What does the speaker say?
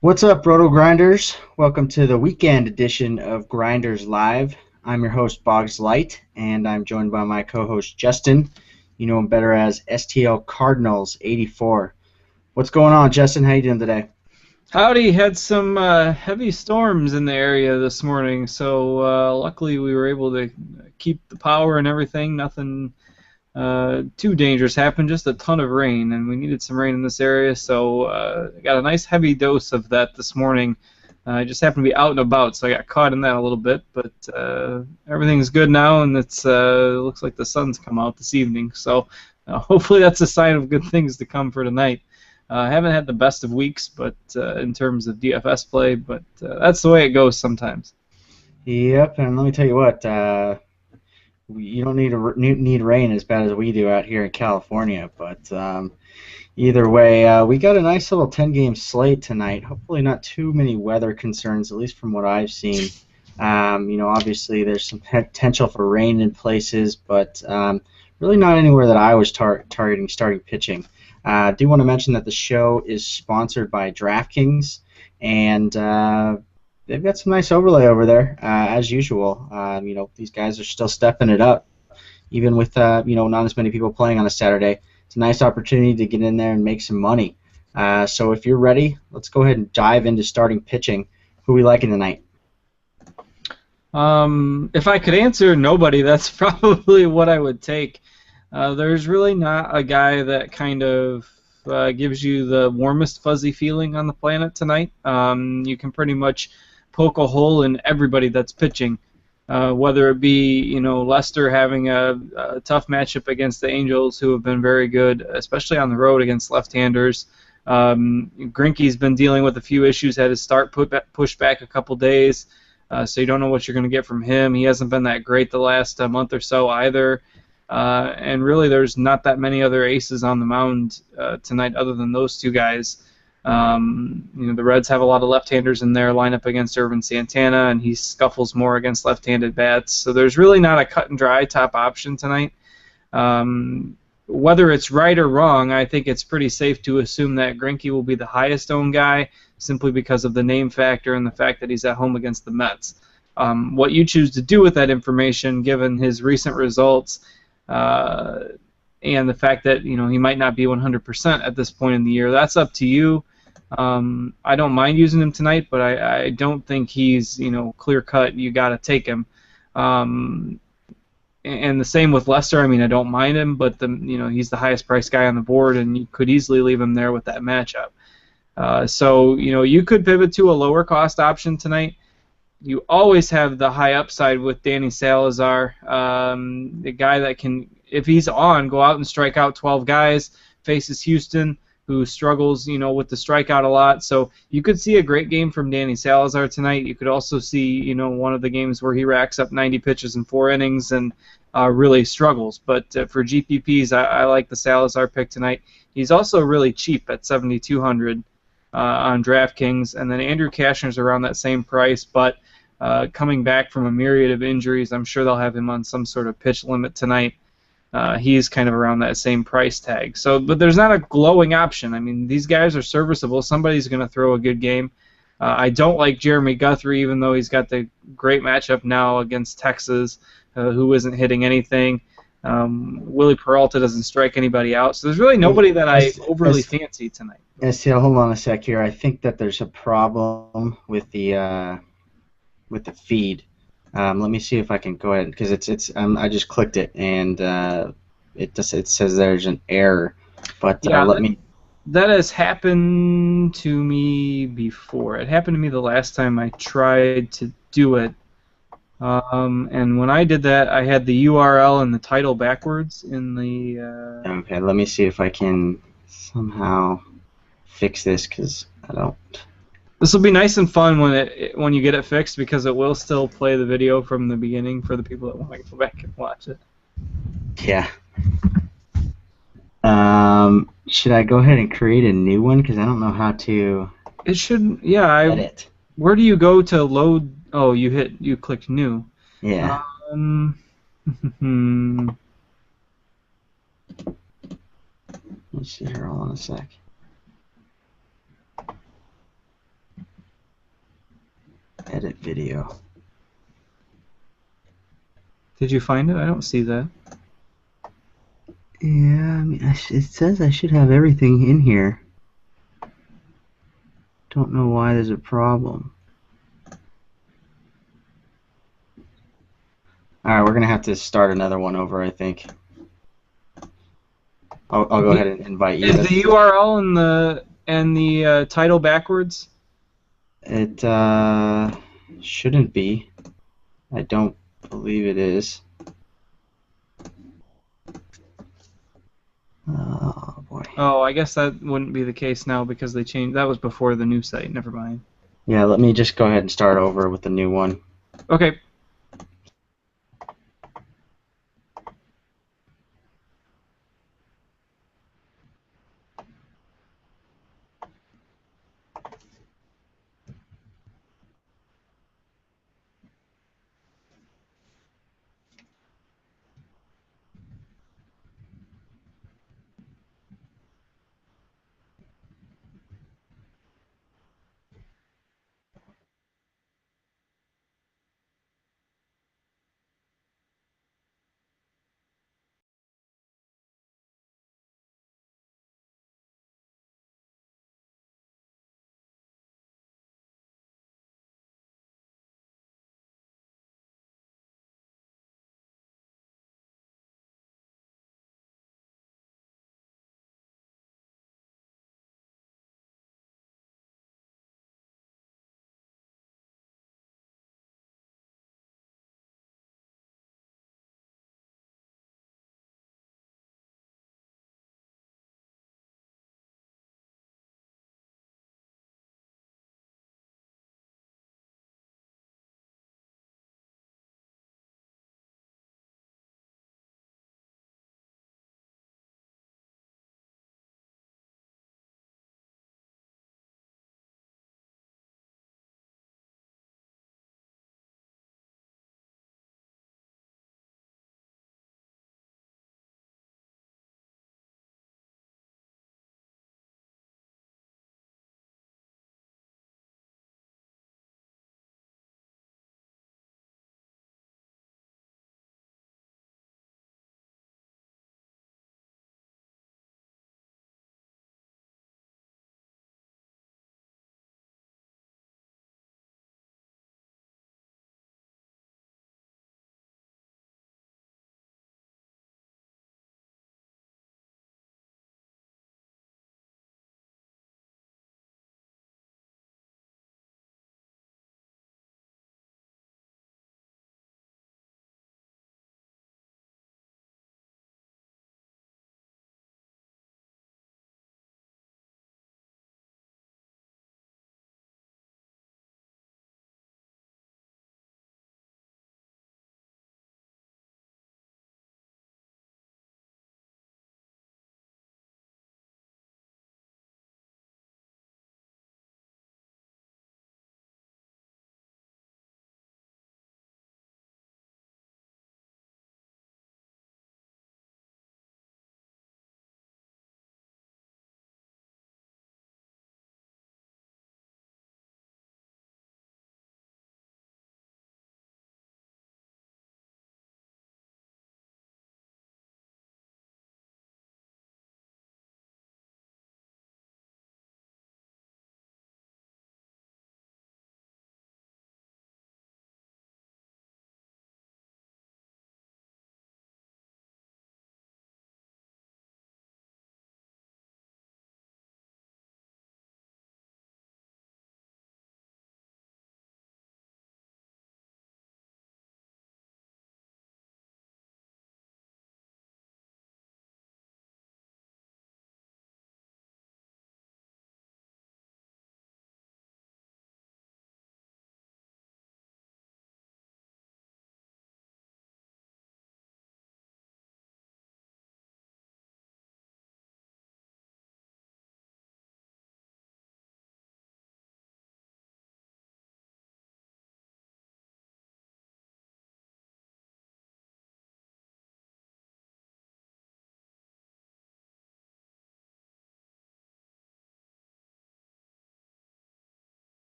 What's up, Roto Grinders? Welcome to the weekend edition of Grinders Live. I'm your host, Boggs Light, and I'm joined by my co-host, Justin. You know him better as STL Cardinals 84. What's going on, Justin? How you doing today? Howdy, had some heavy storms in the area this morning, so luckily we were able to keep the power and everything. Nothing too dangerous happened, just a ton of rain, and we needed some rain in this area, so I got a nice heavy dose of that this morning. I just happened to be out and about, so I got caught in that a little bit, but everything's good now, and it looks like the sun's come out this evening, so hopefully that's a sign of good things to come for tonight. I haven't had the best of weeks, but in terms of DFS play, but that's the way it goes sometimes. Yep, and let me tell you what, you don't need rain as bad as we do out here in California, but either way, we got a nice little 10-game slate tonight. Hopefully not too many weather concerns, at least from what I've seen. Obviously there's some potential for rain in places, but really not anywhere that I was targeting starting pitching. I do want to mention that the show is sponsored by DraftKings, and they've got some nice overlay over there, as usual. These guys are still stepping it up, even with not as many people playing on a Saturday. It's a nice opportunity to get in there and make some money. So if you're ready, let's go ahead and dive into starting pitching. Who are we liking tonight? If I could answer nobody, that's probably what I would take. There's really not a guy that kind of gives you the warmest fuzzy feeling on the planet tonight. You can pretty much poke a hole in everybody that's pitching, whether it be Lester having a tough matchup against the Angels, who have been very good, especially on the road against left-handers. Greinke's been dealing with a few issues, had his start pushed back a couple days. So you don't know what you're going to get from him. He hasn't been that great the last month or so either. And really, there's not that many other aces on the mound tonight other than those two guys. The Reds have a lot of left-handers in their lineup against Irvin Santana, and he scuffles more against left-handed bats. So there's really not a cut-and-dry top option tonight. Whether it's right or wrong, I think it's pretty safe to assume that Greinke will be the highest owned guy simply because of the name factor and the fact that he's at home against the Mets. What you choose to do with that information, given his recent results, and the fact that he might not be 100% at this point in the year, that's up to you. I don't mind using him tonight, but I don't think he's clear cut. You got to take him. And the same with Lester. I mean, I don't mind him, but he's the highest priced guy on the board, and you could easily leave him there with that matchup. So you could pivot to a lower cost option tonight. You always have the high upside with Danny Salazar, the guy that can, if he's on, go out and strike out 12 guys. Faces Houston, who struggles, with the strikeout a lot. So you could see a great game from Danny Salazar tonight. You could also see, one of the games where he racks up 90 pitches in 4 innings and really struggles. But for GPPs, I like the Salazar pick tonight. He's also really cheap at 7,200 on DraftKings, and then Andrew Cashner's around that same price, but coming back from a myriad of injuries, I'm sure they'll have him on some sort of pitch limit tonight. He's kind of around that same price tag. So, but there's not a glowing option. I mean, these guys are serviceable. Somebody's going to throw a good game. I don't like Jeremy Guthrie, even though he's got the great matchup now against Texas, who isn't hitting anything. Willie Peralta doesn't strike anybody out. So there's really nobody that I overly fancy tonight. STL, hold on a sec here. I think that there's a problem with the feed. Let me see if I can go ahead, because I just clicked it and it says there's an error. But Yeah, let me. that has happened to me before. It happened to me the last time I tried to do it. And when I did that, I had the URL and the title backwards in the. Okay, let me see if I can somehow fix this, because I don't. This will be nice and fun when you get it fixed, because it will still play the video from the beginning for the people that want to go back and watch it. Yeah. Should I go ahead and create a new one? Because I don't know how to It should. Yeah. edit. Where do you go to load? Oh, you clicked new. Yeah. Um, Let's see here. Hold on a sec. Edit video. Did you find it? I don't see that. Yeah, I mean, it says I should have everything in here. Don't know why there's a problem. Alright, we're going to have to start another one over, I think. I'll go ahead and invite you. Is the URL and the title backwards? It shouldn't be. I don't believe it is. Oh boy. Oh, I guess that wouldn't be the case now because they changed. That was before the new site. Never mind. Yeah, let me just go ahead and start over with the new one. Okay.